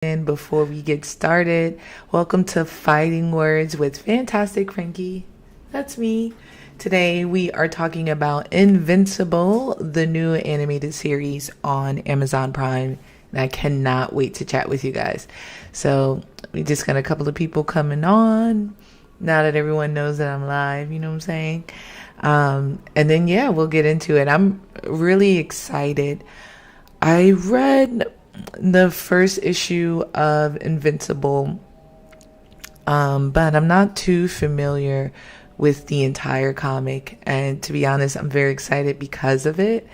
And before we get started, welcome to Fighting Words with Fantastic Frankie. That's me. Today we are talking about Invincible, the new animated series on Amazon Prime. And I cannot wait to chat with you guys. So we just got a couple of people coming on. Now that everyone knows that I'm live, you know what I'm saying? And then, we'll get into it. I'm really excited. I read the first issue of Invincible, but I'm not too familiar with the entire comic, and to be honest, I'm very excited because of it,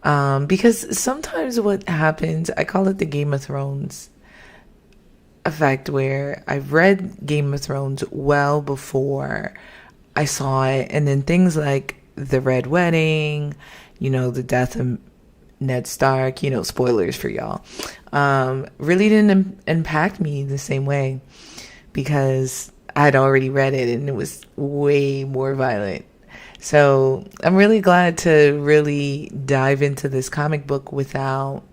because sometimes what happens, I call it the Game of Thrones effect, where I've read Game of Thrones well before I saw it, and then things like the Red Wedding, the death of Ned Stark, spoilers for y'all, really didn't impact me the same way because I'd already read it and it was way more violent. So I'm really glad to really dive into this comic book without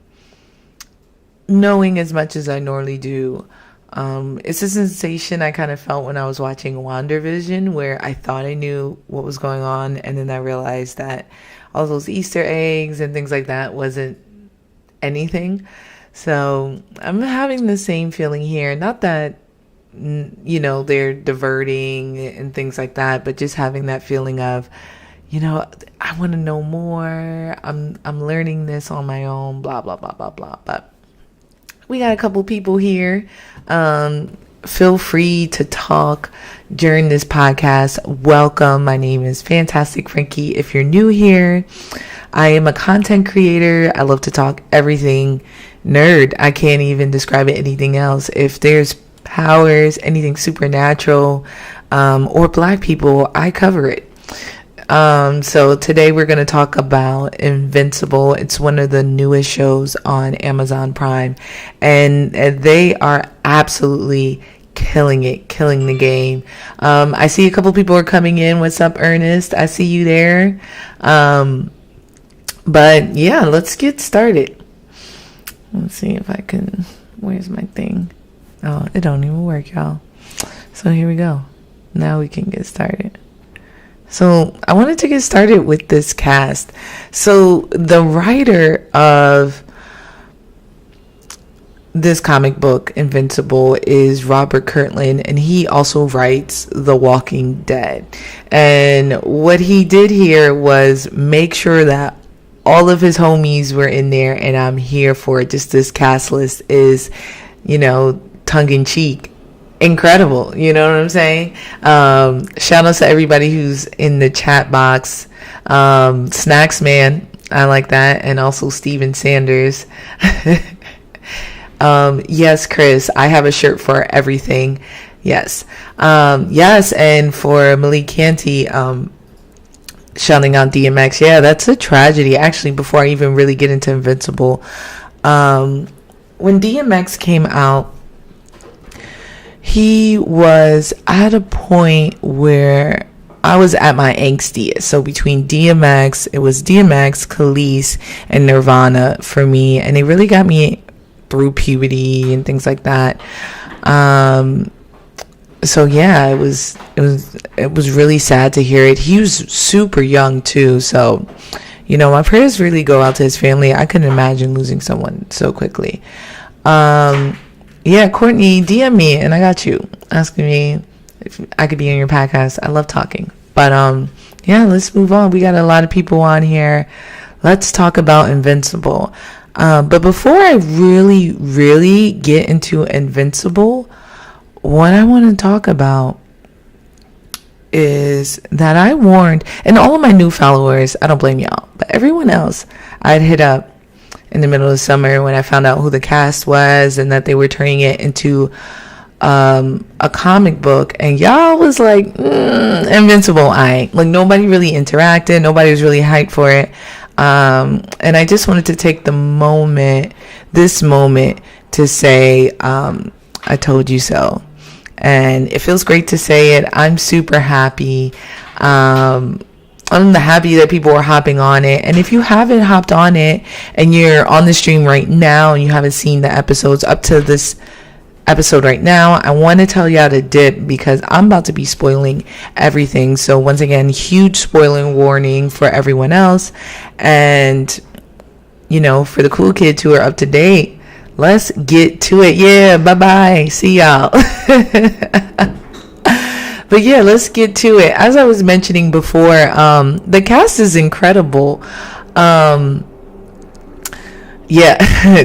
knowing as much as I normally do. It's a sensation I kind of felt when I was watching WandaVision, where I thought I knew what was going on, and then I realized that all those Easter eggs and things like that wasn't anything. So I'm having the same feeling here. Not that, they're diverting and things like that, but just having that feeling of, I want to know more. I'm learning this on my own, blah, blah, blah, blah, blah. But we got a couple people here. Feel free to talk during this podcast. Welcome. My name is Fantastic Frankie. If you're new here, I am a content creator. I love to talk everything nerd. I can't even describe it anything else. If there's powers, anything supernatural, or black people, I cover it. So today we're going to talk about Invincible. It's one of the newest shows on Amazon Prime, and they are absolutely killing the game. I see a couple people are coming in. What's up, Ernest? I see you there. But yeah, let's get started. Let's see if I can, where's my thing? Oh, it don't even work, y'all. So here we go. Now we can get started. So I wanted to get started with this cast. So the writer of this comic book, Invincible, is Robert Kirkland, and he also writes The Walking Dead. And what he did here was make sure that all of his homies were in there, and I'm here for it. Just this cast list is, tongue-in-cheek. Incredible, you know what I'm saying? Shout out to everybody who's in the chat box. Snacks Man, I like that, and also Steven Sanders. Yes, Chris, I have a shirt for everything. Yes, and for Malik Canty, shouting out DMX. Yeah, that's a tragedy. Actually, before I even really get into Invincible, when DMX came out, he was at a point where I was at my angstiest. So between DMX, it was DMX, Khalees, and Nirvana for me, and they really got me through puberty and things like that. So yeah, it was really sad to hear it. He was super young too, so my prayers really go out to his family. I couldn't imagine losing someone so quickly. Yeah, Courtney, DM me and I got you, asking me if I could be on your podcast. I love talking. But let's move on. We got a lot of people on here. Let's talk about Invincible. But before I really, really get into Invincible, what I want to talk about is that I warned, and all of my new followers, I don't blame y'all, but everyone else I'd hit up in the middle of summer when I found out who the cast was and that they were turning it into a comic book, and y'all was like, Invincible, nobody really interacted, nobody was really hyped for it, and I just wanted to take this moment to say, I told you so. And it feels great to say it. I'm super happy. I'm happy that people are hopping on it. And if you haven't hopped on it and you're on the stream right now and you haven't seen the episodes up to this episode right now, I want to tell you how to dip because I'm about to be spoiling everything. So once again, huge spoiling warning for everyone else. And, you know, for the cool kids who are up to date, let's get to it. Yeah, bye-bye. See y'all. But yeah, let's get to it. As I was mentioning before, the cast is incredible. Yeah,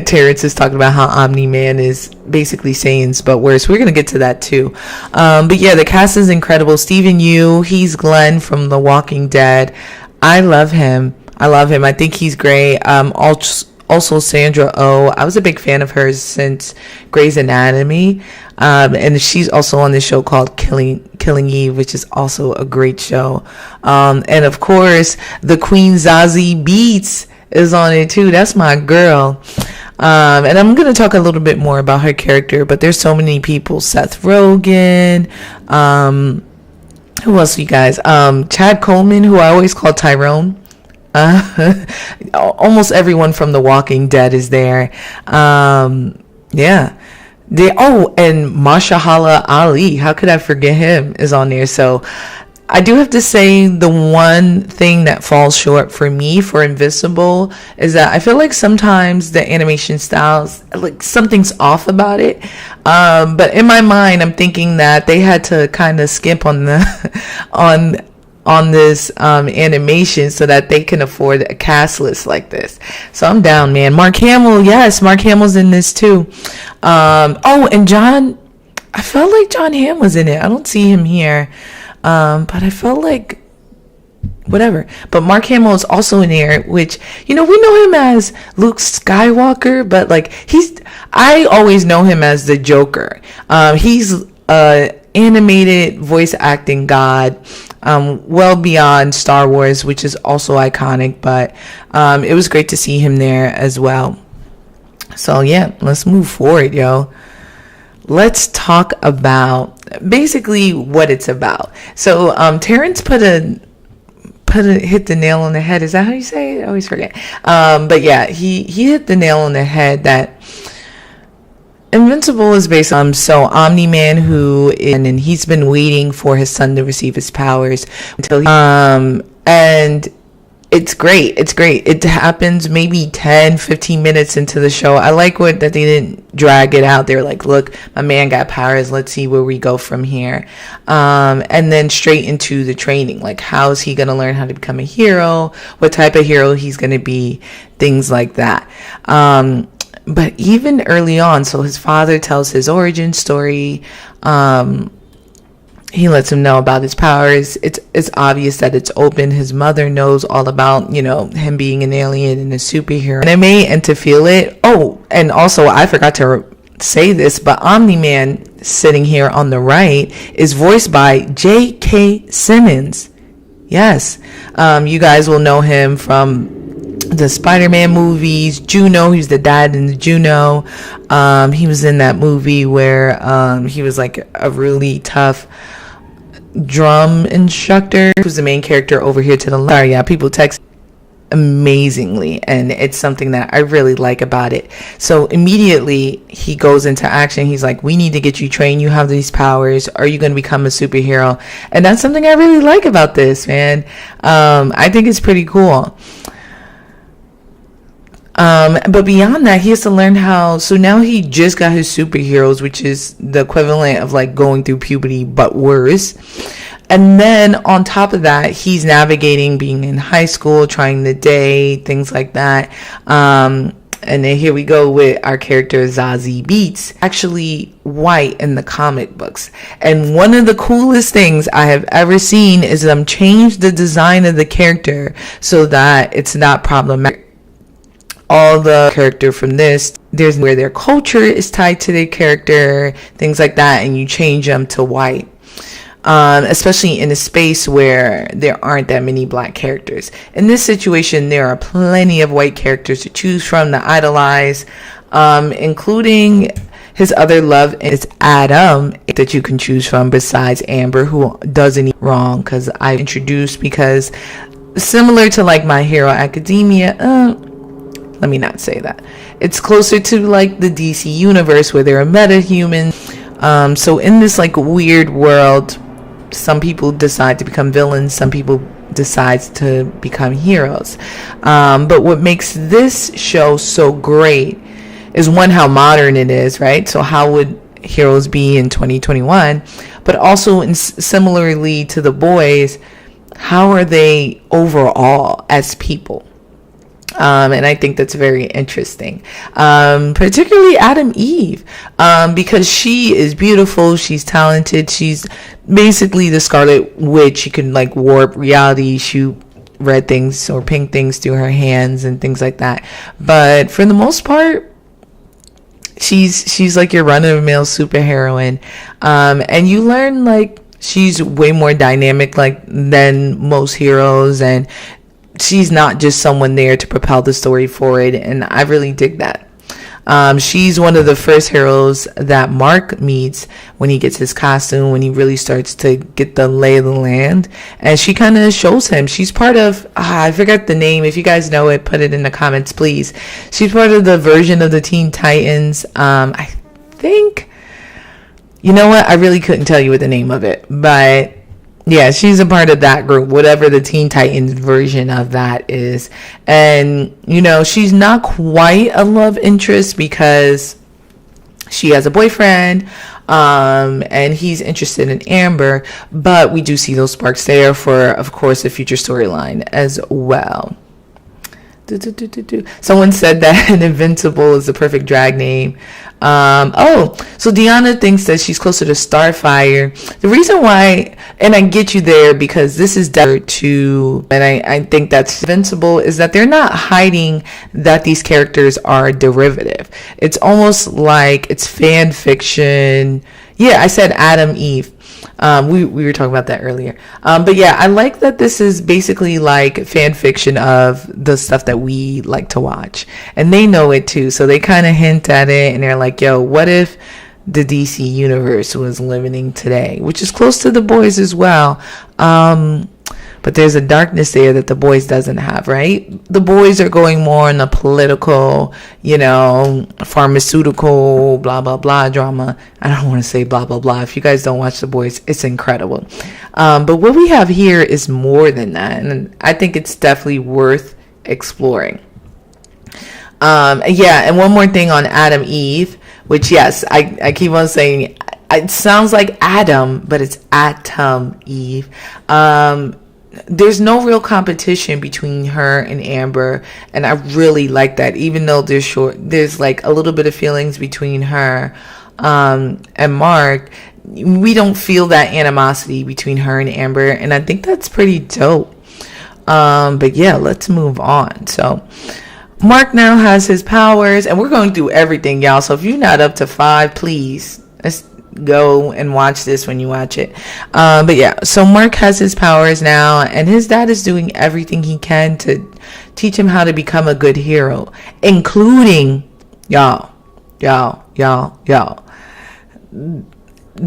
Terrence is talking about how Omni-Man is basically Saiyans, but worse. We're going to get to that too. But yeah, the cast is incredible. Stephen Yu, he's Glenn from The Walking Dead. I love him. I think he's great. Also Sandra Oh, I was a big fan of hers since Grey's Anatomy. And she's also on this show called Killing Eve, which is also a great show. And of course, the Queen Zazie Beetz is on it too. That's my girl. And I'm going to talk a little bit more about her character, but there's so many people. Seth Rogen. Who else, you guys? Chad Coleman, who I always call Tyrone. Almost everyone from The Walking Dead is there. Yeah. And Mahershala Ali, how could I forget him, is on there. So I do have to say the one thing that falls short for me for Invincible is that I feel like sometimes the animation styles, like something's off about it. But in my mind, I'm thinking that they had to kind of skimp on the on this animation so that they can afford a cast list like this. So I'm down, man. Mark Hamill, yes, Mark Hamill's in this too. And John, I felt like John Hamm was in it. I don't see him here, but I felt like whatever. But Mark Hamill is also in here, which, you know, we know him as Luke Skywalker, but like I always know him as the Joker. He's animated voice acting god, well beyond Star Wars, which is also iconic, but it was great to see him there as well. So yeah, let's move forward, yo. Let's talk about basically what it's about. So Terrence hit the nail on the head. Is that how you say it? I always forget. But yeah, he hit the nail on the head that Invincible is based on Omni-Man, and he's been waiting for his son to receive his powers until and it's great. It happens maybe 10-15 minutes into the show. I like that they didn't drag it out. They're like, look, my man got powers, let's see where we go from here. And then straight into the training, like how is he going to learn how to become a hero, what type of hero he's going to be, things like that. But even early on, so his father tells his origin story. He lets him know about his powers. It's obvious that it's open. His mother knows all about, you know, him being an alien and a superhero. And to feel it. Oh, and also I forgot to say this, but Omni-Man sitting here on the right is voiced by J.K. Simmons. Yes. You guys will know him from the Spider-Man movies. Juno, he's the dad in the Juno. He was in that movie where he was like a really tough drum instructor, who's the main character over here to the left. Sorry, yeah, people text amazingly, and it's something that I really like about it. So immediately he goes into action. He's like, we need to get you trained. You have these powers. Are you going to become a superhero? And that's something I really like about this, man. I think it's pretty cool. But beyond that, he has to learn so now he just got his superheroes, which is the equivalent of like going through puberty, but worse. And then on top of that, he's navigating being in high school, trying the day, things like that. And then here we go with our character Zazie Beetz, actually white in the comic books. And one of the coolest things I have ever seen is them change the design of the character so that it's not problematic. All the character from this, there's where their culture is tied to their character, things like that, and you change them to white. Especially in a space where there aren't that many black characters. In this situation, there are plenty of white characters to choose from, to idolize, including his other love is Adam, that you can choose from besides Amber, who doesn't eat wrong, because similar to like My Hero Academia. Let me not say that. It's closer to like the DC universe where they're a meta-human. So in this like weird world, some people decide to become villains, some people decide to become heroes. But what makes this show so great is, one, how modern it is, right? So how would heroes be in 2021? But also, similarly to The Boys, how are they overall as people? And I think that's very interesting, particularly Adam Eve, because she is beautiful, she's talented, she's basically the Scarlet Witch. She can like warp reality, shoot red things or pink things through her hands and things like that. But for the most part, she's like your run-of-the-mill superheroine, and you learn like she's way more dynamic like than most heroes, and she's not just someone there to propel the story forward, and I really dig that. She's one of the first heroes that Mark meets when he gets his costume, when he really starts to get the lay of the land, and she kind of shows him. She's part of, I forgot the name. If you guys know it, put it in the comments, please. She's part of the version of the Teen Titans. I think, you know what? I really couldn't tell you what the name of it, but yeah, she's a part of that group, whatever the Teen Titans version of that is. And, you know, she's not quite a love interest because she has a boyfriend, and he's interested in Amber, but we do see those sparks there for, of course, a future storyline as well. Someone said that Invincible is the perfect drag name. So Deanna thinks that she's closer to Starfire. The reason why, and I get you there because this is to, and I think that's Invincible, is that they're not hiding that these characters are derivative. It's almost like it's fan fiction. Yeah, I said Adam Eve. We were talking about that earlier. But yeah, I like that this is basically like fan fiction of the stuff that we like to watch. And they know it too. So they kind of hint at it and they're like, yo, what if the DC universe was living today? Which is close to The Boys as well. But there's a darkness there that The Boys doesn't have, right? The Boys are going more in the political, you know, pharmaceutical, blah, blah, blah drama. I don't want to say blah, blah, blah. If you guys don't watch The Boys, it's incredible. But what we have here is more than that. And I think it's definitely worth exploring. Yeah, and one more thing on Adam Eve, which, yes, I keep on saying, it sounds like Adam, but it's Atom Eve. There's no real competition between her and Amber, and I really like that. Even though there's like a little bit of feelings between her and Mark, we don't feel that animosity between her and Amber, and I think that's pretty dope. But yeah, let's move on. So Mark now has his powers, and we're going through everything, y'all. So if you're not up to 5, please let's go and watch this when you watch it. But yeah, so Mark has his powers now, and his dad is doing everything he can to teach him how to become a good hero, including y'all. The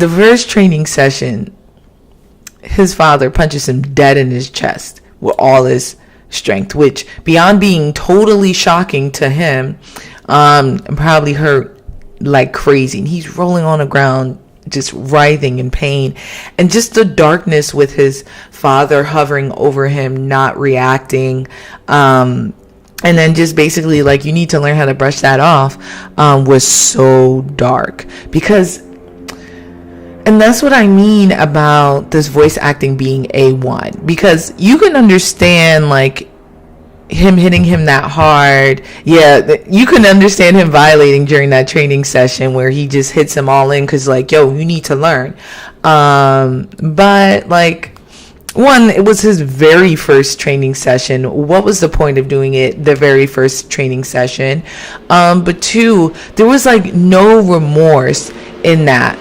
first training session, his father punches him dead in his chest with all his strength, which, beyond being totally shocking to him, probably hurt like crazy. And he's rolling on the ground, just writhing in pain, and just the darkness with his father hovering over him, not reacting, and then just basically like, you need to learn how to brush that off, was so dark. Because, and that's what I mean about this voice acting being A1, because you can understand like him hitting him that hard. Yeah, you can understand him violating during that training session where he just hits him all in because like, yo, you need to learn. But like, one, it was his very first training session. What was the point of doing it the very first training session? But two, there was like no remorse in that.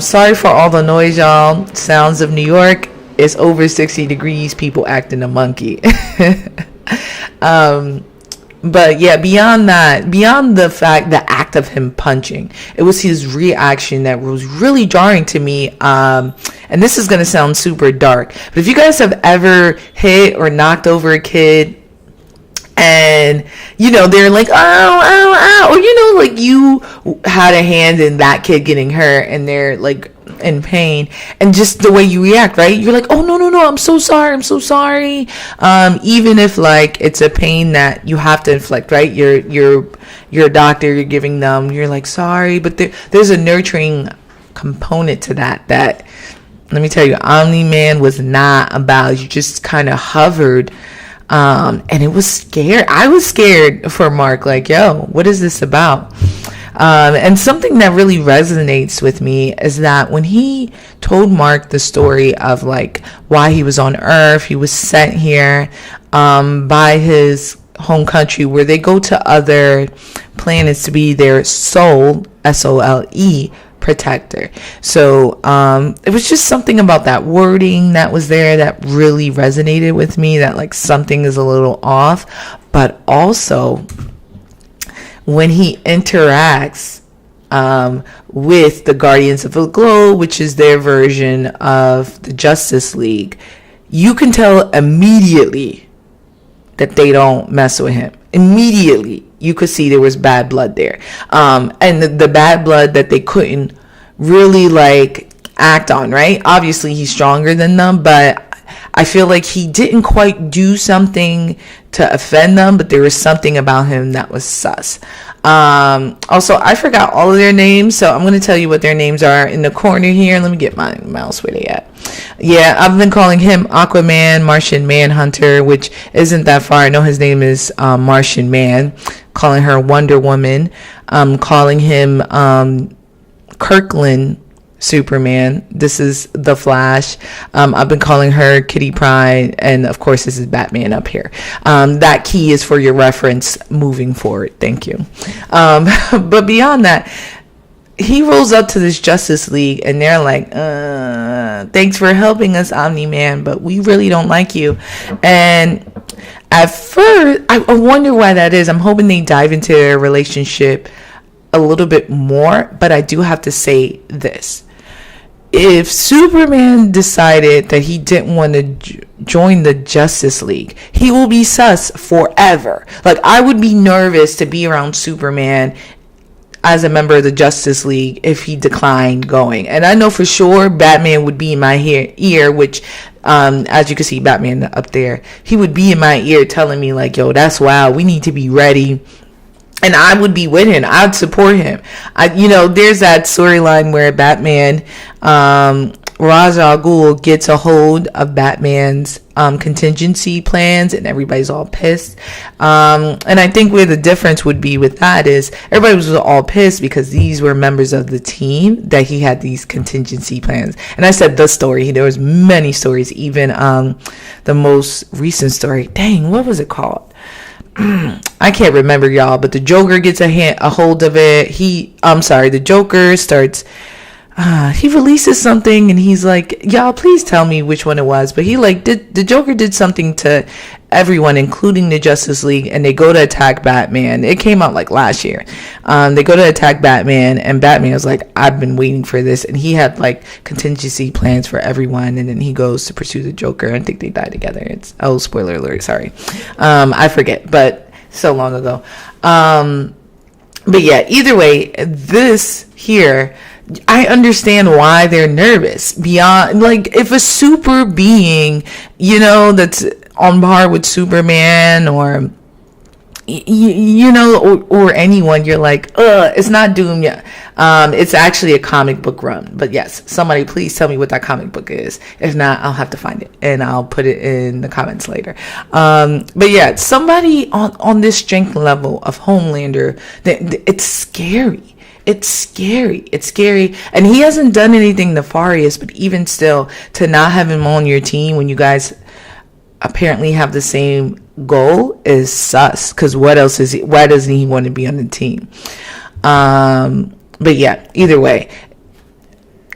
Sorry for all the noise, y'all. Sounds of New York. It's over 60 degrees. People acting a monkey. But yeah, beyond that, beyond the act of him punching, it was his reaction that was really jarring to me. And this is going to sound super dark, but if you guys have ever hit or knocked over a kid, and they're like, oh, ow, ow, or like you had a hand in that kid getting hurt and they're like in pain, and just the way you react, right? You're like, oh, no, I'm so sorry. Even if like it's a pain that you have to inflict, right? You're a doctor, you're giving them, you're like, sorry, but there's a nurturing component to that let me tell you, Omni-Man was not about. You just kind of hovered. And it was scared. I was scared for Mark, like, yo, what is this about? And something that really resonates with me is that when he told Mark the story of like why he was on Earth, he was sent here by his home country, where they go to other planets to be their soul, SOLE, protector. So it was just something about that wording that was there that really resonated with me, that like something is a little off. But also when he interacts with the Guardians of the Globe, which is their version of the Justice League, you can tell immediately that they don't mess with him. Immediately you could see there was bad blood there, and the bad blood that they couldn't really like act on, right? Obviously he's stronger than them, but I feel like he didn't quite do something to offend them, but there was something about him that was sus. Also, I forgot all of their names, so I'm going to tell you what their names are in the corner here. Let me get my mouse where they at. Yeah, I've been calling him Aquaman, Martian Manhunter, which isn't that far. I know his name is Martian Man. Calling her Wonder Woman. Calling him Kirkland Superman. This is the Flash. I've been calling her Kitty Pryde, and of course this is Batman up here. That key is for your reference moving forward. Thank you. But beyond that, he rolls up to this Justice League and they're like, thanks for helping us, Omni-Man, but we really don't like you. And at first, I wonder why that is. I'm hoping they dive into their relationship a little bit more, but I do have to say this. If Superman decided that he didn't want to join the Justice League, he will be sus forever. Like, I would be nervous to be around Superman as a member of the Justice League if he declined going. And I know for sure Batman would be in my ear, which as you can see, Batman up there, he would be in my ear telling me like, yo, that's wild, we need to be ready. And I would be with him. I'd support him. There's that storyline where Batman, Ra's al Ghul gets a hold of Batman's contingency plans, and everybody's all pissed. And I think where the difference would be with that is everybody was all pissed because these were members of the team that he had these contingency plans. And I said the story. There was many stories. Even the most recent story. Dang, what was it called? I can't remember, y'all, but the Joker gets a hold of it. The Joker starts he releases something and he's like, y'all, please tell me which one it was, but the Joker did something to everyone, including the Justice League, and they go to attack Batman. It came out like last year. They go to attack Batman, and Batman was like, I've been waiting for this, and he had like contingency plans for everyone, and then he goes to pursue the Joker. I think they die together. Spoiler alert, sorry. I forget, but so long ago. But yeah, either way, this here, I understand why they're nervous. Beyond, like, if a super being, that's on par with Superman or or anyone, you're like, it's not Doom yet. It's actually a comic book run. But yes, somebody please tell me what that comic book is. If not, I'll have to find it and I'll put it in the comments later. But yeah, somebody on this strength level of Homelander, it's scary. It's scary. And he hasn't done anything nefarious, but even still, to not have him on your team when you guys apparently have the same goal is sus. Because why doesn't he want to be on the team? But yeah, either way,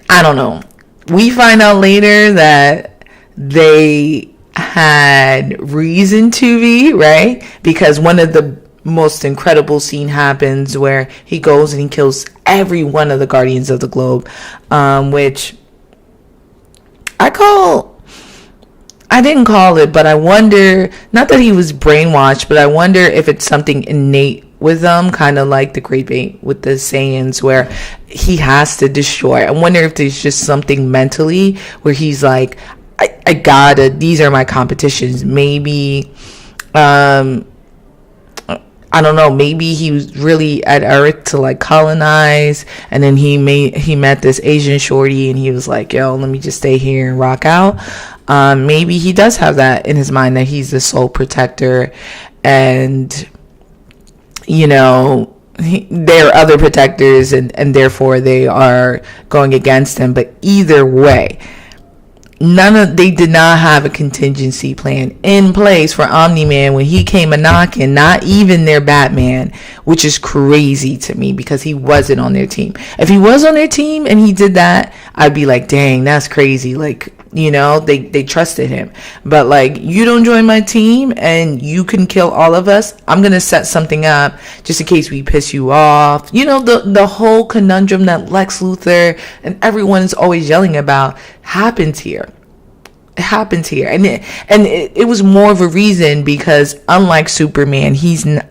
I don't know. We find out later that they had reason to be, right? Because one of the most incredible scene happens where he goes and he kills every one of the Guardians of the Globe, which I didn't call it, but I wonder, not that he was brainwashed, but I wonder if it's something innate with them, kind of like the Great Bait with the Saiyans, where he has to destroy. I wonder if there's just something mentally where he's like, I gotta, these are my competitions. Maybe, I don't know, maybe he was really at Earth to like colonize, and then he met this Asian shorty and he was like, yo, let me just stay here and rock out. Maybe he does have that in his mind, that he's the sole protector, and there are other protectors, and therefore they are going against him. But either way, they did not have a contingency plan in place for Omni-Man when he came a knocking, not even their Batman, which is crazy to me because he wasn't on their team. If he was on their team and he did that, I'd be like, dang, that's crazy. Like, they trusted him. But like, you don't join my team and you can kill all of us, I'm going to set something up just in case we piss you off. The whole conundrum that Lex Luthor and everyone is always yelling about happens here. It happens here. And it was more of a reason because unlike Superman,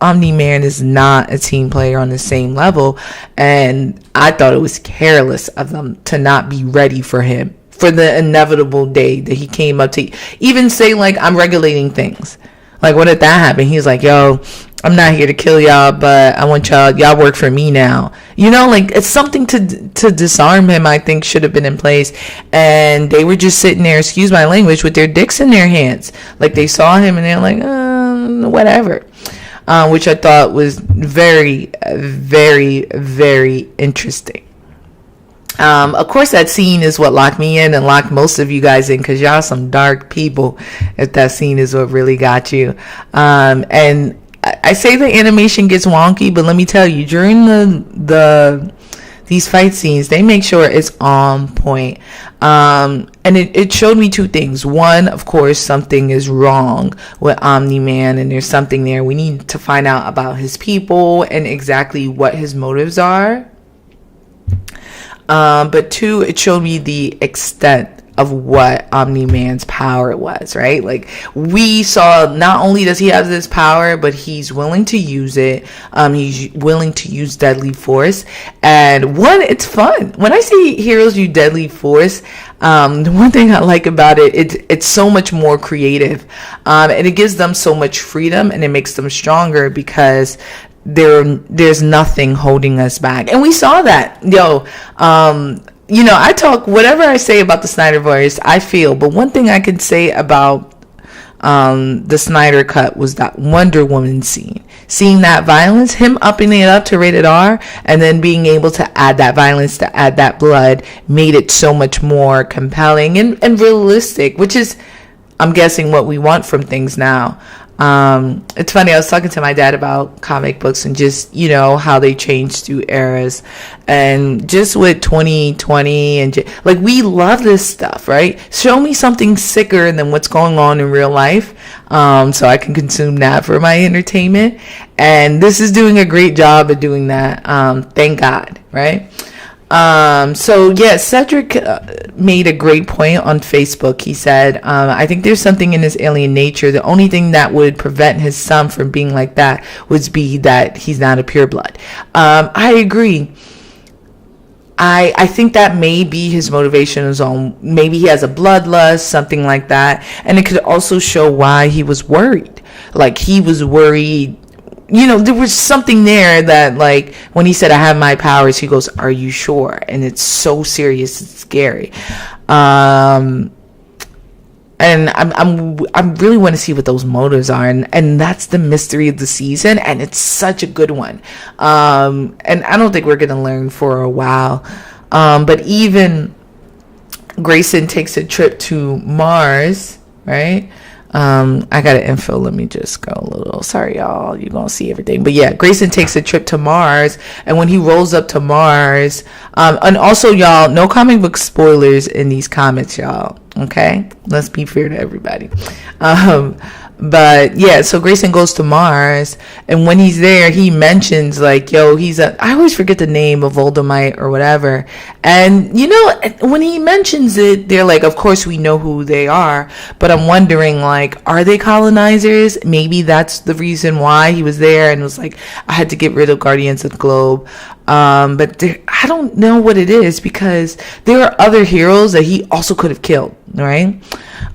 Omni-Man is not a team player on the same level. And I thought it was careless of them to not be ready for him for the inevitable day that he came up to even say, like, I'm regulating things. Like, what did that happen? He's like, yo, I'm not here to kill y'all, but I want y'all work for me now. Like, it's something to disarm him, I think, should have been in place. And they were just sitting there, excuse my language, with their dicks in their hands. Like, they saw him and they're like, whatever. Which I thought was very, very, very interesting. Of course, that scene is what locked me in and locked most of you guys in, because y'all some dark people if that scene is what really got you. And I say the animation gets wonky, but let me tell you, during these fight scenes, they make sure it's on point. And it showed me two things. One, of course, something is wrong with Omni-Man, and there's something there. We need to find out about his people and exactly what his motives are. But two, it showed me the extent of what Omni-Man's power was, right? Like, we saw, not only does he have this power, but he's willing to use it. He's willing to use deadly force. And one, it's fun. When I see heroes use deadly force, the one thing I like about it's so much more creative. And it gives them so much freedom, and it makes them stronger because there's nothing holding us back. And we saw that. I talk, whatever I say about the Snyderverse, I feel. But one thing I can say about the Snyder Cut was that Wonder Woman scene. Seeing that violence, him upping it up to rated R, and then being able to add that violence, to add that blood, made it so much more compelling and realistic, which is, I'm guessing, what we want from things now. It's funny, I was talking to my dad about comic books and just, how they change through eras, and just with 2020 and like, we love this stuff, right? Show me something sicker than what's going on in real life, so I can consume that for my entertainment, and this is doing a great job of doing that. Thank God, right? So yeah, Cedric made a great point on Facebook. He said, I think there's something in his alien nature. The only thing that would prevent his son from being like that would be that he's not a pureblood. I agree. I think that may be his motivation is on, maybe he has a bloodlust, something like that. And it could also show why he was worried. Like, he was worried, there was something there that, like, when he said, I have my powers, he goes, are you sure? And it's so serious, it's scary. And I really want to see what those motives are, and that's the mystery of the season, and it's such a good one. And I don't think we're gonna learn for a while. But even Grayson takes a trip to Mars, right? I got an info. Let me just go a little. Sorry, y'all. You're going to see everything. But yeah, Grayson takes a trip to Mars. And when he rolls up to Mars, and also, y'all, no comic book spoilers in these comments, y'all. Okay? Let's be fair to everybody. But yeah, so Grayson goes to Mars, and when he's there, he mentions like, "Yo, I always forget the name of Voldemort or whatever." And when he mentions it, they're like, "Of course we know who they are," but I'm wondering like, are they colonizers? Maybe that's the reason why he was there and was like, "I had to get rid of Guardians of the Globe." But I don't know what it is, because there are other heroes that he also could have killed, right?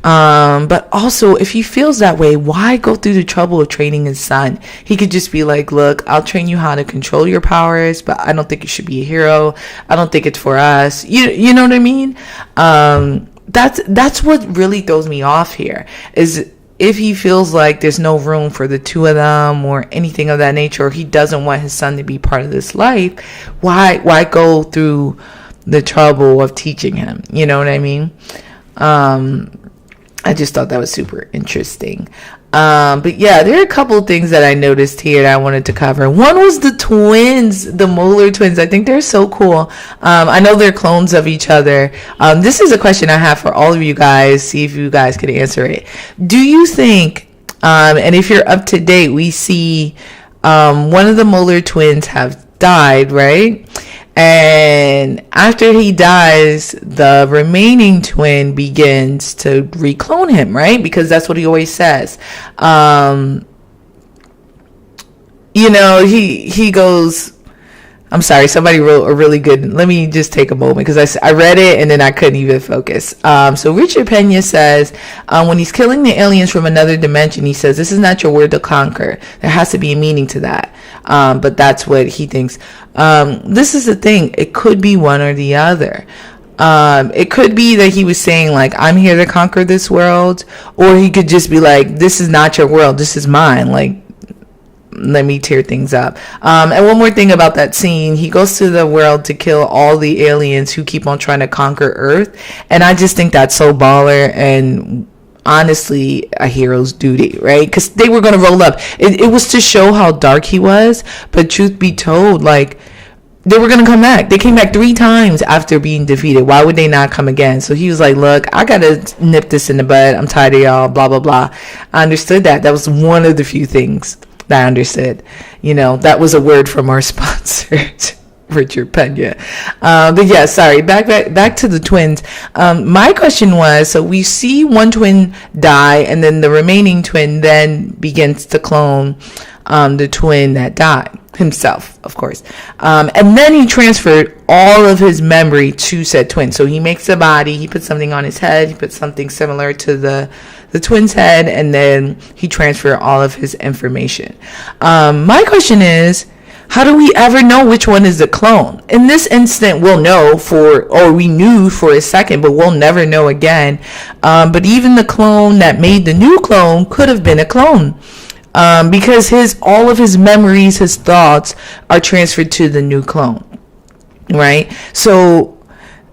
But also, if he feels that way, why go through the trouble of training his son? He could just be like, "Look, I'll train you how to control your powers, but I don't think you should be a hero. I don't think it's for us." You know what I mean? That's what really throws me off here, is if he feels like there's no room for the two of them or anything of that nature, or he doesn't want his son to be part of this life, why go through the trouble of teaching him? You know what I mean? I just thought that was super interesting. But yeah, there are a couple of things that I noticed here that I wanted to cover. One was the twins, the Molar twins. I think they're so cool. I know they're clones of each other. This is a question I have for all of you guys. See if you guys can answer it. Do you think, and if you're up to date, we see one of the Molar twins have died, right? And after he dies, the remaining twin begins to reclone him, right? Because that's what he always says. He goes, I'm sorry, somebody wrote a really good, let me just take a moment, because I read it and then I couldn't even focus. So Richard Pena says, when he's killing the aliens from another dimension, he says, "This is not your word to conquer. There has to be a meaning to that." But that's what he thinks. This is the thing. It could be one or the other. It could be that he was saying like, "I'm here to conquer this world," or he could just be like, "This is not your world. This is mine. Like, let me tear things up." And one more thing about that scene, he goes to the world to kill all the aliens who keep on trying to conquer Earth, and I just think that's so baller and honestly a hero's duty, right? Because they were going to roll up. It was to show how dark he was, but truth be told, like, they were going to come back. They came back 3 times after being defeated. Why would they not come again? So he was like, "Look, I got to nip this in the bud. I'm tired of y'all, blah, blah, blah." I understood that. That was one of the few things that I understood. That was a word from our sponsors, Richard Pena. But yeah, sorry, back to the twins. My question was, so we see one twin die, and then the remaining twin then begins to clone the twin that died, himself, of course. And then he transferred all of his memory to said twin. So he makes a body, he puts something on his head, he puts something similar to the twin's head, and then he transferred all of his information. My question is, how do we ever know which one is the clone? In this instant, we'll know we knew for a second, but we'll never know again. But even the clone that made the new clone could have been a clone. Because all of his memories, his thoughts are transferred to the new clone, right? So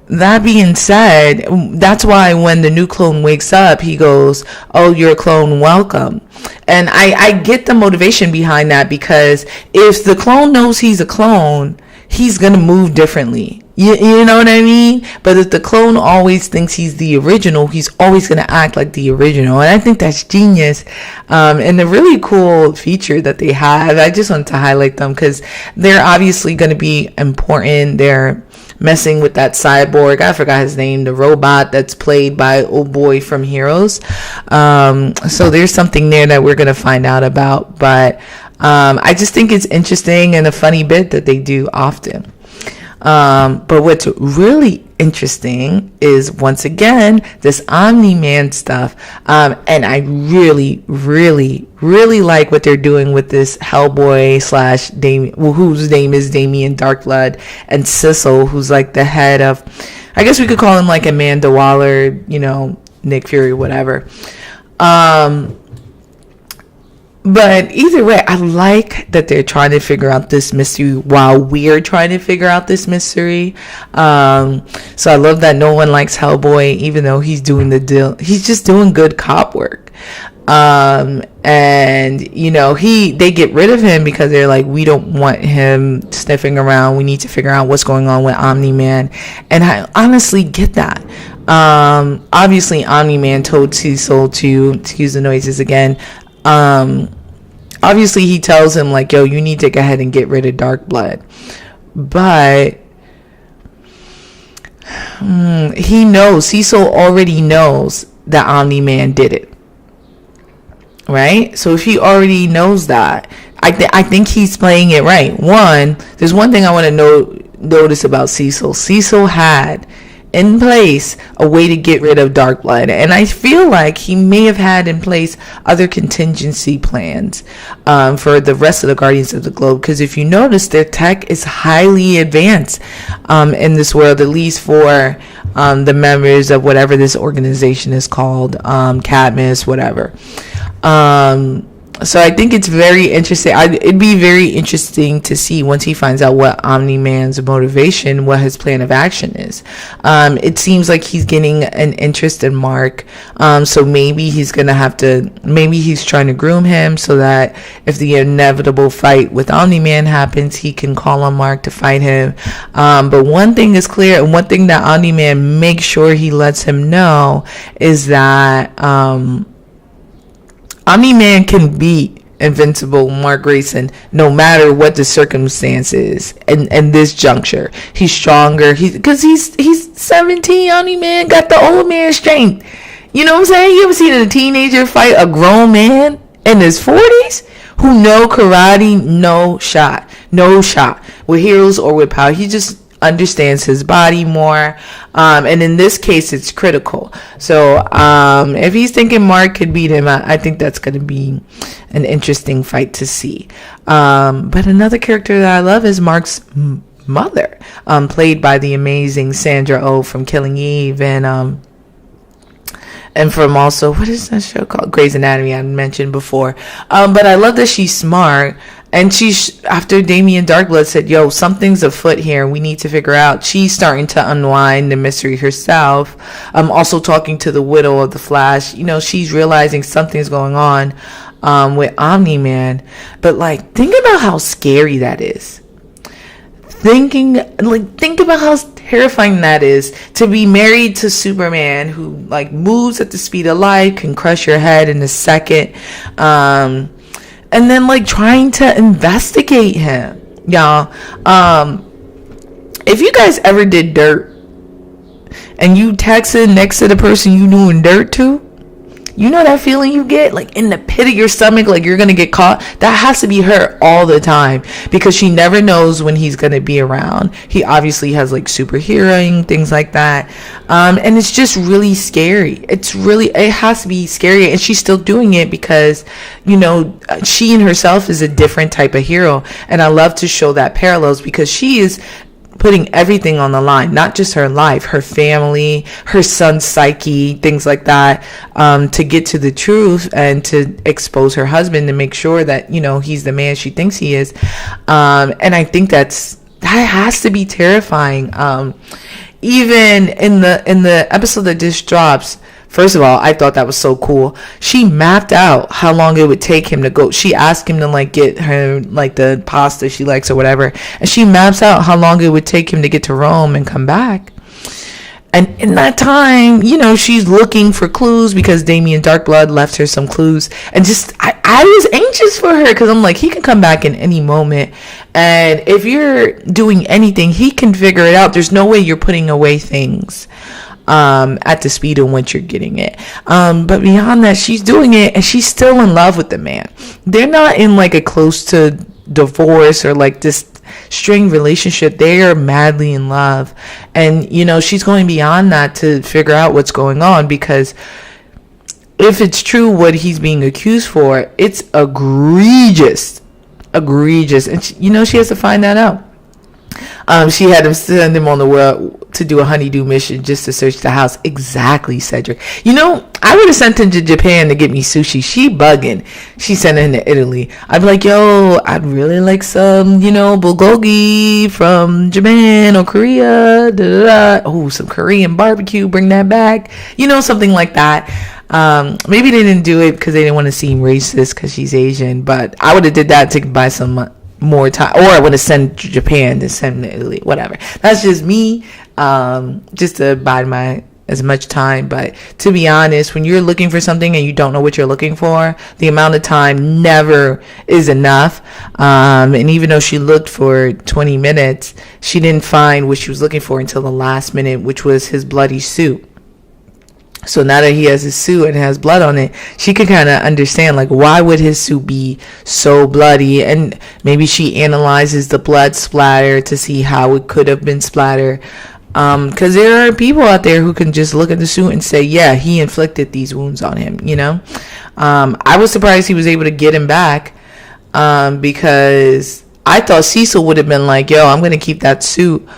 that being said, that's why when the new clone wakes up, he goes, "Oh, you're a clone, welcome." And I get the motivation behind that, because if the clone knows he's a clone, he's going to move differently. You know what I mean? But if the clone always thinks he's the original, he's always going to act like the original. And I think that's genius. And a really cool feature that they have. I just wanted to highlight them because they're obviously going to be important. They're messing with that cyborg. I forgot his name, the robot that's played by old boy from Heroes. So there's something there that we're going to find out about. But I just think it's interesting and a funny bit that they do often. But what's really interesting is, once again, this Omni-Man stuff. And I really, really, really like what they're doing with this Hellboy / Damien, whose name is Damien Darkblood, and Sissel, who's like the head of, I guess we could call him like Amanda Waller, Nick Fury, whatever. But either way, I like that they're trying to figure out this mystery while we're trying to figure out this mystery. So I love that no one likes Hellboy, even though he's doing the deal. He's just doing good cop work. And they get rid of him because they're like, we don't want him sniffing around. We need to figure out what's going on with Omni-Man. And I honestly get that. Obviously Omni-Man told Cecil to excuse the noises again. Obviously he tells him like, yo, you need to go ahead and get rid of Dark Blood. But he knows, Cecil already knows that Omni-Man did it. Right? So if he already knows that, I think he's playing it right. There's one thing I want to notice about Cecil. Cecil had in place a way to get rid of Dark Blood, and I feel like he may have had in place other contingency plans for the rest of the Guardians of the Globe, because if you notice, their tech is highly advanced in this world, at least for the members of whatever this organization is called, Cadmus, whatever. So I think it's very interesting. It'd be very interesting to see once he finds out what Omni-Man's motivation, what his plan of action is. It seems like he's getting an interest in Mark. So maybe he's going to maybe he's trying to groom him so that if the inevitable fight with Omni-Man happens, he can call on Mark to fight him. But one thing is clear, and one thing that Omni-Man makes sure he lets him know is that, Omni-Man can beat Invincible Mark Grayson no matter what the circumstances. And this juncture, he's stronger. Because he's 17. Omni-Man got the old man strength. You know what I'm saying? You ever seen a teenager fight a grown man in his 40s who know karate? No shot with heroes or with power. He just understands his body more, and in this case it's critical. So if he's thinking Mark could beat him, I think that's going to be an interesting fight to see. But another character that I love is Mark's mother, played by the amazing Sandra Oh from Killing Eve, and from also, what is that show called? Grey's Anatomy, I mentioned before. But I love that she's smart. And she's, after Damien Darkblood said, yo, something's afoot here, we need to figure out, she's starting to unwind the mystery herself. Also talking to the widow of the Flash. You know, she's realizing something's going on with Omni-Man. But, like, think about how scary that is. Think about how terrifying that is to be married to Superman, who, like, moves at the speed of light, can crush your head in a second. And then, like, trying to investigate him, y'all. If you guys ever did dirt and you texted next to the person you doing dirt to, you know that feeling you get, like, in the pit of your stomach, like you're gonna get caught? That has to be her all the time, because she never knows when he's gonna be around. He obviously has, like, super hearing, things like that, and it's just really scary. It has to be scary, and she's still doing it because, you know, she in herself is a different type of hero, and I love to show that parallels, because she is putting everything on the line, not just her life, her family, her son's psyche, things like that, to get to the truth and to expose her husband, to make sure that, you know, he's the man she thinks he is. And I think that has to be terrifying. Even in the episode that just drops, first of all, I thought that was so cool. She mapped out how long it would take him to go. She asked him to, like, get her, like, the pasta she likes or whatever. And she maps out how long it would take him to get to Rome and come back. And in that time, you know, she's looking for clues because Damien Darkblood left her some clues. And just, I was anxious for her because I'm like, he can come back in any moment. And if you're doing anything, he can figure it out. There's no way you're putting away things at the speed in which you're getting it. But beyond that, she's doing it and she's still in love with the man. They're not in, like, a close to divorce or, like, this strained relationship. They are madly in love. And, you know, she's going beyond that to figure out what's going on, because if it's true what he's being accused for, it's egregious. And she has to find that out. She had to send him on the world to do a honeydew mission just to search the house. Exactly, Cedric. You know, I would have sent him to Japan to get me sushi. She bugging. She sent him to Italy. I'd be like, yo, I'd really like some, you know, bulgogi from Japan or Korea. Oh, some Korean barbecue. Bring that back. You know, something like that. Maybe they didn't do it because they didn't want to seem racist because she's Asian. But I would have did that to buy some more time, or I would have sent to Japan to send to Italy, whatever. That's just me, just to bide my as much time. But to be honest, when you're looking for something and you don't know what you're looking for, the amount of time never is enough. And even though she looked for 20 minutes, she didn't find what she was looking for until the last minute, which was his bloody suit. So now that he has his suit and has blood on it, she could kind of understand, like, why would his suit be so bloody? And maybe she analyzes the blood splatter to see how it could have been splattered. Because there are people out there who can just look at the suit and say, yeah, he inflicted these wounds on him, you know? I was surprised he was able to get him back, because I thought Cecil would have been like, yo, I'm going to keep that suit.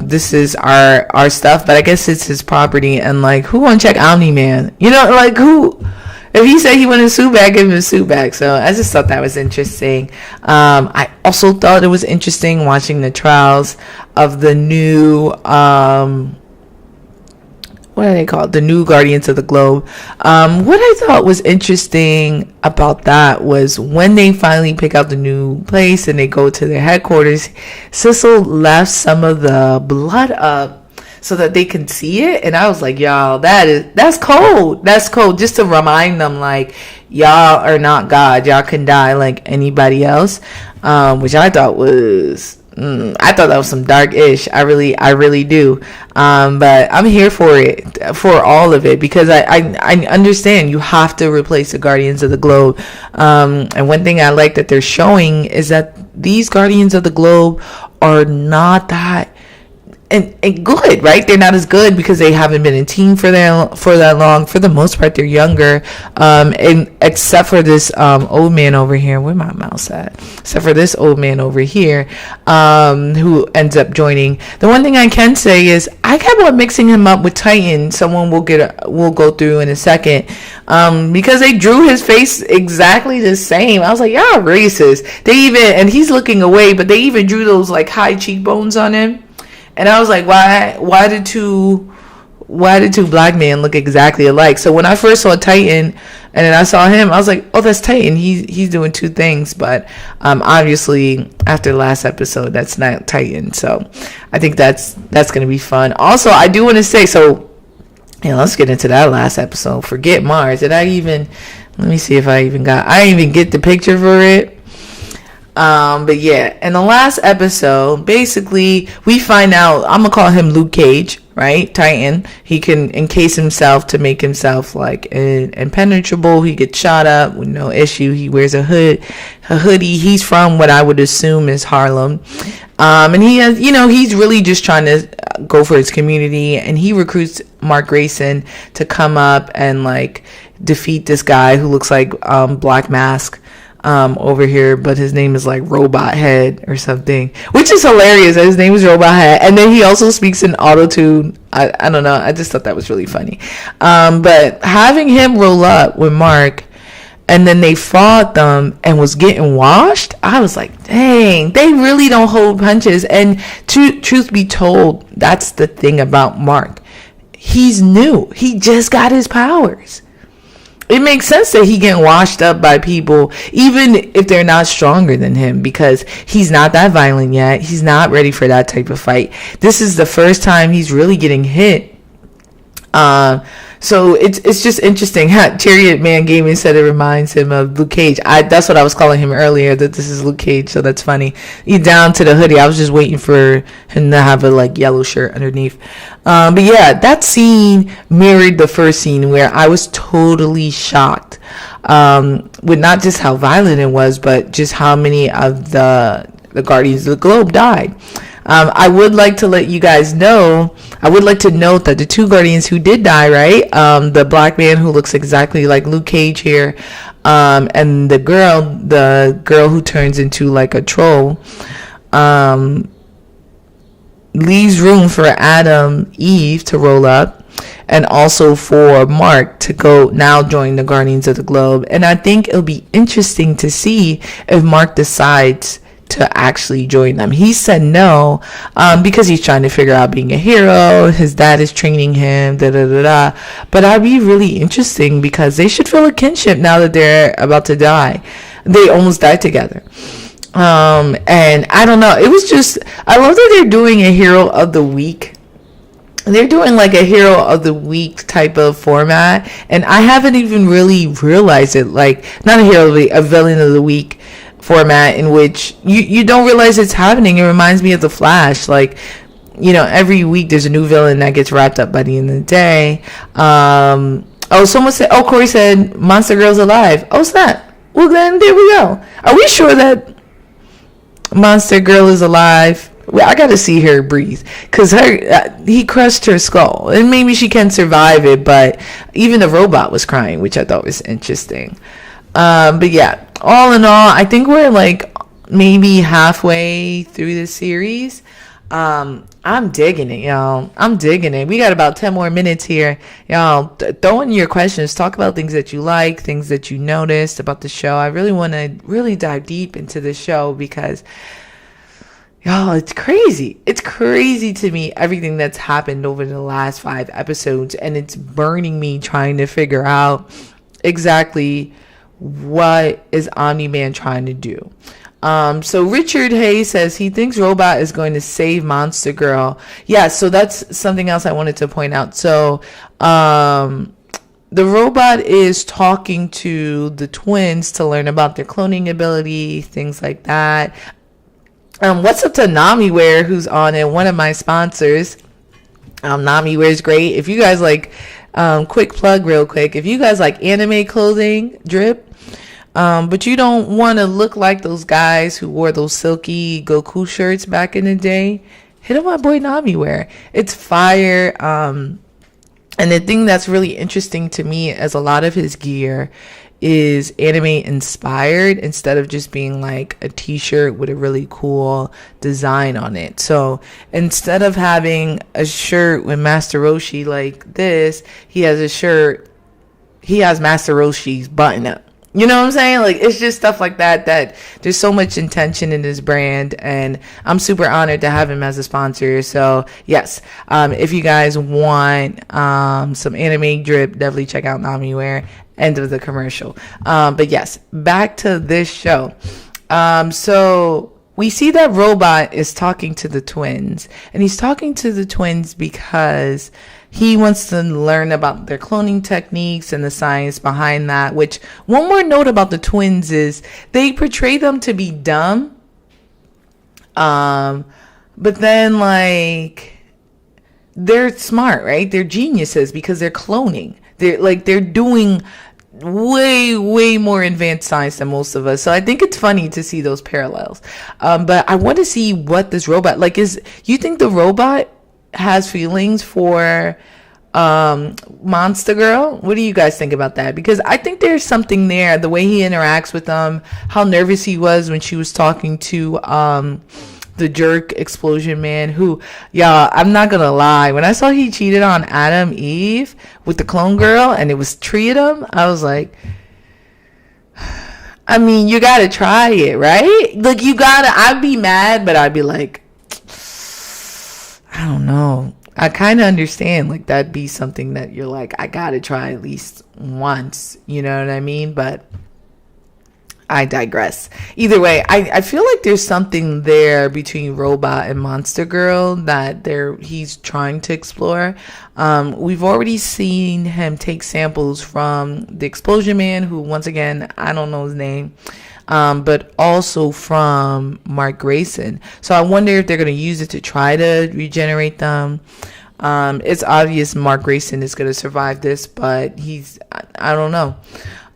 This is our stuff, but I guess it's his property, and like, who won't check Omni-Man? You know, like, who, if he said he wanted a suit back, give him a suit back. So I just thought that was interesting. I also thought it was interesting watching the trials of the new what are they called? The new Guardians of the Globe. What I thought was interesting about that was when they finally pick out the new place and they go to their headquarters, Cecil left some of the blood up so that they can see it. And I was like, y'all, that's cold. That's cold. Just to remind them, like, y'all are not God. Y'all can die like anybody else. Which I thought was, I thought that was some dark-ish. I really do. But I'm here for it, for all of it, because I understand you have to replace the Guardians of the Globe. And one thing I like that they're showing is that these Guardians of the Globe are not that and good, right? They're not as good because they haven't been in team for that long. For the most part, they're younger, and except for this old man over here. Where my mouse at? Except for this old man over here, who ends up joining. The one thing I can say is I kept on mixing him up with Titan. Someone we'll go through in a second, because they drew his face exactly the same. I was like, y'all racist. And he's looking away, but they even drew those like high cheekbones on him. And I was like, why did two black men look exactly alike? So when I first saw Titan and then I saw him, I was like, oh, that's Titan. He's doing two things. But obviously after the last episode, that's not Titan. So I think that's going to be fun. Also, I do want to say, so let's get into that last episode. Forget Mars. Let me see if I didn't even get the picture for it. But yeah, in the last episode, basically, we find out, I'm gonna call him Luke Cage, right? Titan. He can encase himself to make himself like impenetrable. He gets shot up with no issue. He wears a hoodie. He's from what I would assume is Harlem. And he has, he's really just trying to go for his community, and he recruits Mark Grayson to come up and like defeat this guy who looks like Black Mask over here, but his name is like Robot Head or something, which is hilarious. His name is Robot Head, and then he also speaks in auto-tune. I don't know, I just thought that was really funny. But having him roll up with Mark, and then they fought them and was getting washed, I was like, dang, they really don't hold punches. And truth be told, that's the thing about Mark. He's new. He just got his powers. It makes sense that he getting washed up by people, even if they're not stronger than him, because he's not that violent yet. He's not ready for that type of fight. This is the first time he's really getting hit. So it's just interesting. Chariot Man Gaming said it reminds him of Luke Cage. That's what I was calling him earlier, that this is Luke Cage, so that's funny. He's down to the hoodie. I was just waiting for him to have a like yellow shirt underneath. But yeah, that scene mirrored the first scene where I was totally shocked with not just how violent it was, but just how many of the Guardians of the Globe died. I would like to let you guys know, I would like to note that the two Guardians who did die, right? The black man who looks exactly like Luke Cage here, and the girl who turns into like a troll, leaves room for Adam Eve to roll up, and also for Mark to go now join the Guardians of the Globe. And I think it'll be interesting to see if Mark decides to actually join them. He said no, because he's trying to figure out being a hero. His dad is training him, but that'd be really interesting because they should feel a kinship now that they're about to die. They almost died together. And I don't know, it was just, I love that they're doing a hero of the week they're doing like a hero of the week type of format, and I haven't even really realized it. Like, not a hero of the week, a villain of the week format, in which you don't realize it's happening. It reminds me of the Flash. Like, every week there's a new villain that gets wrapped up by the end of the day. Someone said, Corey said Monster Girl's alive. Oh, snap. Well, then there we go. Are we sure that Monster Girl is alive? Well, I gotta see her breathe, because he crushed her skull, and maybe she can survive it, but even the robot was crying, which I thought was interesting. But yeah, all in all, I think we're like maybe halfway through the series. I'm digging it, y'all. I'm digging it. We got about 10 more minutes here. Y'all, throw in your questions. Talk about things that you like, things that you noticed about the show. I really want to really dive deep into the show, because y'all, it's crazy. It's crazy to me, everything that's happened over the last 5 episodes, and it's burning me trying to figure out exactly what is Omni-Man trying to do. So Richard Hayes says he thinks Robot is going to save Monster Girl. Yeah, so that's something else I wanted to point out. So, the robot is talking to the twins to learn about their cloning ability, things like that. What's up to Namiwear, who's on it, one of my sponsors. Namiwear is great. If you guys like, quick plug real quick, if you guys like anime clothing, drip, but you don't want to look like those guys who wore those silky Goku shirts back in the day, hit up my boy Namiwear. It's fire. And the thing that's really interesting to me is a lot of his gear is anime inspired, instead of just being like a t-shirt with a really cool design on it. So instead of having a shirt with Master Roshi like this, he has Master Roshi's button up. You know what I'm saying? Like, it's just stuff like that there's so much intention in this brand, and I'm super honored to have him as a sponsor. So yes, if you guys want some anime drip, definitely check out Namiwear. End of the commercial. But yes, back to this show. So we see that Robot is talking to the twins, and he's talking to the twins because he wants to learn about their cloning techniques and the science behind that. Which, one more note about the twins is they portray them to be dumb. But then, like, they're smart, right? They're geniuses because they're cloning. They're doing way more advanced science than most of us. So I think it's funny to see those parallels. But I want to see what this robot, like, you think the robot has feelings for Monster Girl? What do you guys think about that? Because I think there's something there, the way he interacts with them, how nervous he was when she was talking to the jerk explosion man, who, y'all, I'm not gonna lie, when I saw he cheated on Adam Eve with the clone girl and it was 3 of them, I was like, I mean, you gotta try it, right? Like, I'd be mad, but I'd be like, I don't know. I kind of understand, like, that'd be something that you're like, I gotta try at least once, you know what I mean? But I digress. Either way, I feel like there's something there between Robot and Monster Girl that he's trying to explore. We've already seen him take samples from the Explosion Man, who, once again, I don't know his name, but also from Mark Grayson. So I wonder if they're going to use it to try to regenerate them. It's obvious Mark Grayson is going to survive this, but I don't know.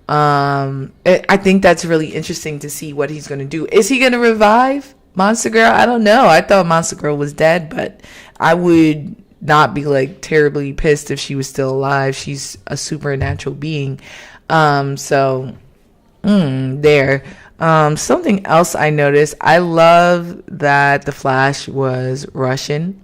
I think that's really interesting to see what he's going to do. Is he going to revive Monster Girl? I don't know. I thought Monster Girl was dead, but I would not be like terribly pissed if she was still alive. She's a supernatural being. There. Something else I noticed. I love that the Flash was Russian.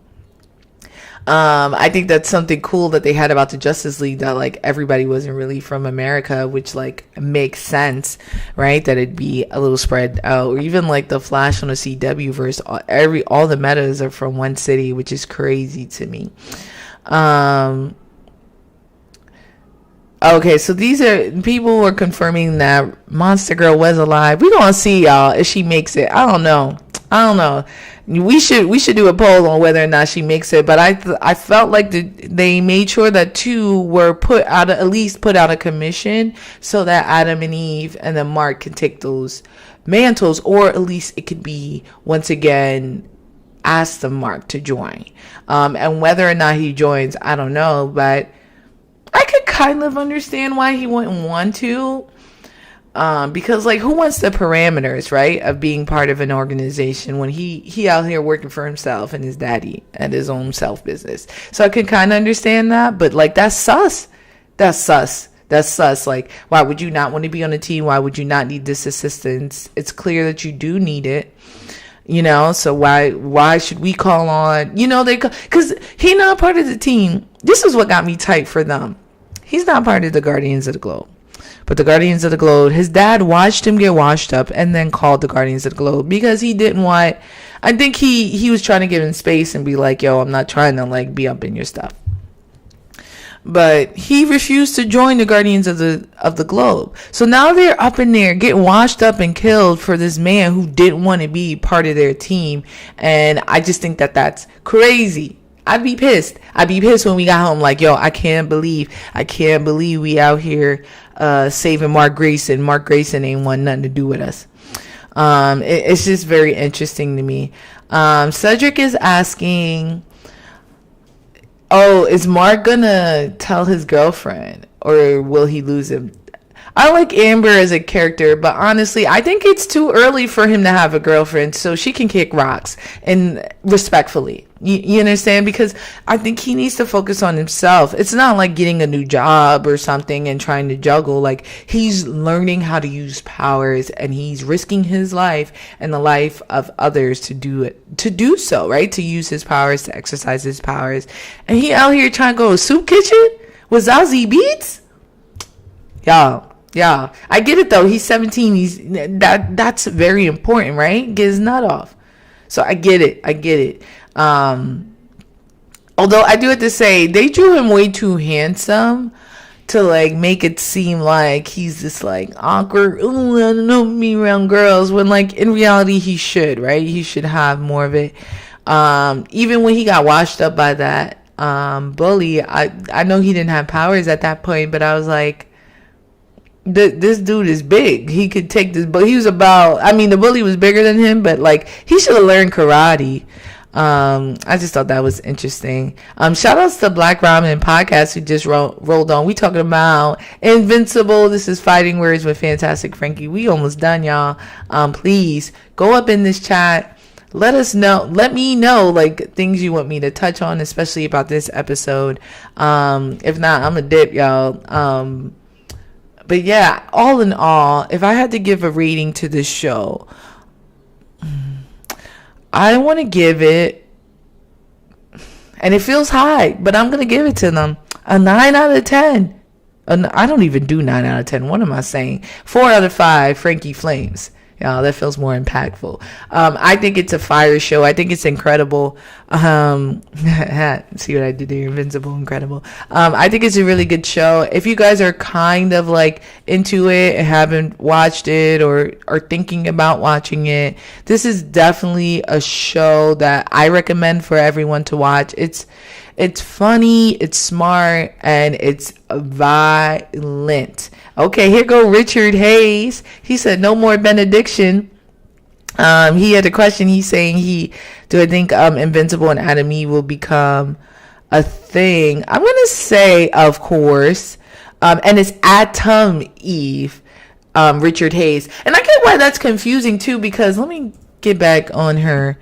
I think that's something cool that they had about the Justice League, that like everybody wasn't really from America, which like makes sense, right? That it'd be a little spread out. Or even like the Flash on the CW verse, all the metas are from one city, which is crazy to me. Okay, so these are people who are confirming that Monster Girl was alive. We gonna see, y'all, if she makes it. I don't know. I don't know. We should do a poll on whether or not she makes it. But I felt like they made sure that two were at least put out a commission so that Adam and Eve and then Mark can take those mantles, or at least it could be once again ask the Mark to join. And whether or not he joins, I don't know. But I could kind of understand why he wouldn't want to. Because like, who wants the parameters, right, of being part of an organization when he out here working for himself and his daddy at his own self business? So I can kind of understand that, but like, that's sus. Like, why would you not want to be on a team? Why would you not need this assistance? It's clear that you do need it, so why should we call on, because he not part of the team. This is what got me tight for them. He's not part of the Guardians of the Globe. But the Guardians of the Globe, his dad watched him get washed up and then called the Guardians of the Globe because he didn't want, I think he was trying to give him space and be like, yo, I'm not trying to like be up in your stuff. But he refused to join the Guardians of the Globe. So now they're up in there getting washed up and killed for this man who didn't want to be part of their team. And I just think that that's crazy. I'd be pissed when we got home. Like, yo, I can't believe we out here saving Mark Grayson. Mark Grayson ain't want nothing to do with us. It's just very interesting to me. Cedric is asking, is Mark gonna tell his girlfriend, or will he lose him? I like Amber as a character, but honestly, I think it's too early for him to have a girlfriend, so she can kick rocks, and respectfully. You understand? Because I think he needs to focus on himself. It's not like getting a new job or something and trying to juggle. Like, he's learning how to use powers, and he's risking his life and the life of others to do so, right? To use his powers, to exercise his powers. And he out here trying to go to soup kitchen with Zazie Beetz? Y'all, I get it though. He's 17. That's very important, right? Get his nut off. So I get it. Although I do have to say, they drew him way too handsome to like make it seem like he's this like awkward, ooh, I don't know, me around girls, when like in reality he should, right? He should have more of it. Even when he got washed up by that bully, I know he didn't have powers at that point, but I was like, this dude is big. He could take this, but he was the bully was bigger than him, but like, he should have learned karate. I just thought that was interesting. Shout outs to Black Ramen Podcast who just rolled on. We talking about Invincible. This is Fighting Words with Fantastic Frankie. We almost done, y'all. Please go up in this chat. Let me know like things you want me to touch on, especially about this episode. If not, I'm a dip, y'all. But yeah, all in all, if I had to give a rating to this show, I want to give it, and it feels high, but I'm going to give it to them a 9 out of 10. I don't even do 9 out of 10. What am I saying? 4 out of 5, Frankie Flames. Yeah, that feels more impactful. I think it's a fire show. I think it's incredible. See what I did there? Invincible, incredible. I think it's a really good show. If you guys are kind of like into it and haven't watched it or are thinking about watching it, this is definitely a show that I recommend for everyone to watch. It's funny, it's smart, and it's violent. Okay, here go Richard Hayes. He said no more benediction. He had a question. He's saying do I think Invincible and Adam Eve will become a thing? I'm gonna say of course. And it's Atom Eve, Richard Hayes. And I get why that's confusing too, because let me get back on her.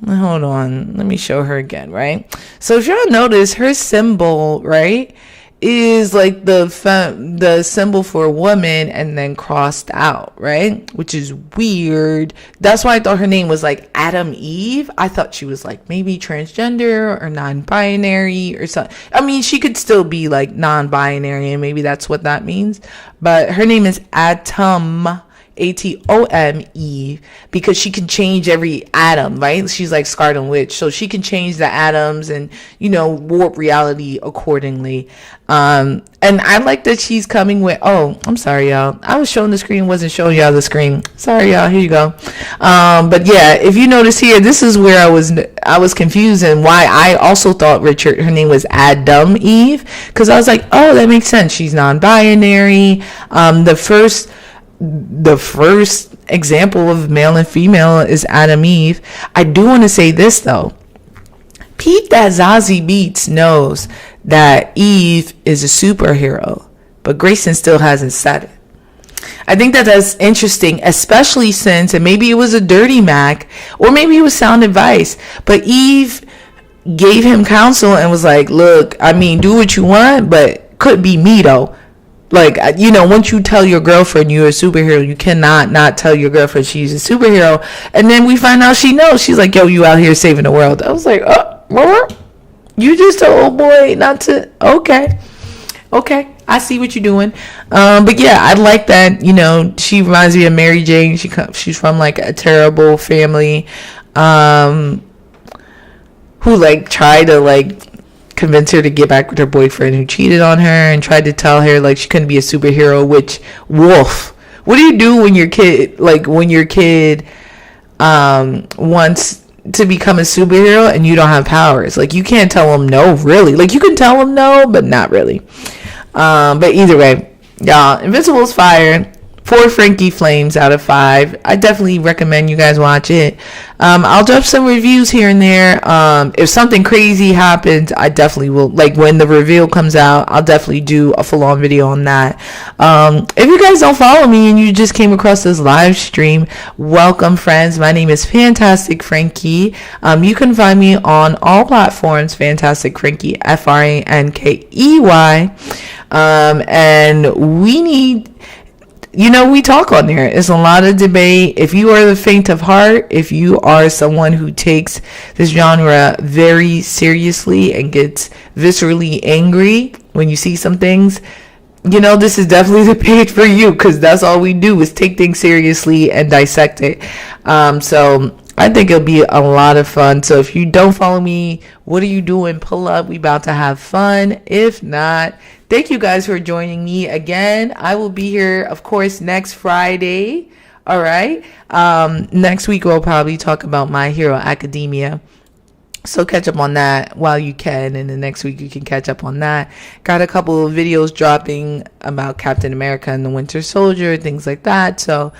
Hold on, let me show her again, right? So if y'all notice, her symbol, right, is like the symbol for a woman and then crossed out, right? Which is weird. That's why I thought her name was like Adam Eve. I thought she was like maybe transgender or non-binary or something. I mean, she could still be like non-binary, and maybe that's what that means. But her name is Atom Atom, Eve, because she can change every atom, right? She's like Scarlet Witch, so she can change the atoms and, warp reality accordingly. And I like that she's coming with, oh, I'm sorry, y'all. I was showing the screen, wasn't showing y'all the screen. Sorry, y'all. Here you go. But yeah, if you notice here, this is where I was confused and why I also thought her name was Adam Eve, because I was like, oh, that makes sense. She's non-binary. The first example of male and female is Adam Eve. I do want to say this though. Pete that Zazie Beetz knows that Eve is a superhero, but Grayson still hasn't said it. I think that's interesting, especially since, and maybe it was a dirty Mac, or maybe it was sound advice, but Eve gave him counsel and was like, look, I mean, do what you want, but could be me though. Like, once you tell your girlfriend you're a superhero, you cannot not tell your girlfriend she's a superhero. And then we find out she knows. She's like, yo, you out here saving the world. I was like, oh, you just told old boy not to. Okay, I see what you're doing. But yeah, I like that. She reminds me of Mary Jane. She's from like a terrible family, who like tried to like convince her to get back with her boyfriend who cheated on her, and tried to tell her like she couldn't be a superhero. Which, wolf, what do you do when your kid wants to become a superhero and you don't have powers? Like, you can't tell them no, really. Like, you can tell them no, but not really. But either way, y'all, Invincible's fire. 4 Frankie Flames out of 5. I definitely recommend you guys watch it. I'll drop some reviews here and there. If something crazy happens, I definitely will. Like, when the reveal comes out, I'll definitely do a full-on video on that. If you guys don't follow me and you just came across this live stream, welcome, friends. My name is Fantastic Frankie. You can find me on all platforms, Fantastic Frankie, Frankey. And we need... we talk on there. It's a lot of debate. If you are the faint of heart, if you are someone who takes this genre very seriously and gets viscerally angry when you see some things, this is definitely the page for you, because that's all we do is take things seriously and dissect it. So I think it'll be a lot of fun. So if you don't follow me, what are you doing? Pull up. We about to have fun. If not, thank you guys for joining me again. I will be here, of course, next Friday. All right. Next week, we'll probably talk about My Hero Academia. So catch up on that while you can. And the next week, you can catch up on that. Got a couple of videos dropping about Captain America and the Winter Soldier, things like that. So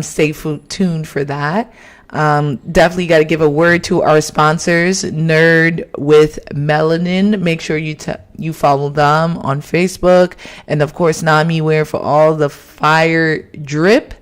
stay tuned for that. Definitely got to give a word to our sponsors, Nerd with Melanin. Make sure you follow them on Facebook, and of course Nami Wear for all the fire drip.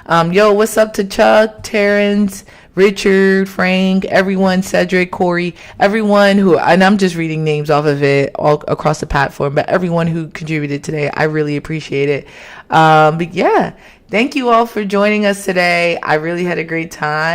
Yo, what's up to Chuck, Terrence, Richard, Frank, everyone, Cedric, Corey, everyone who, and I'm just reading names off of it all across the platform, but everyone who contributed today, I really appreciate it. But yeah, thank you all for joining us today. I really had a great time.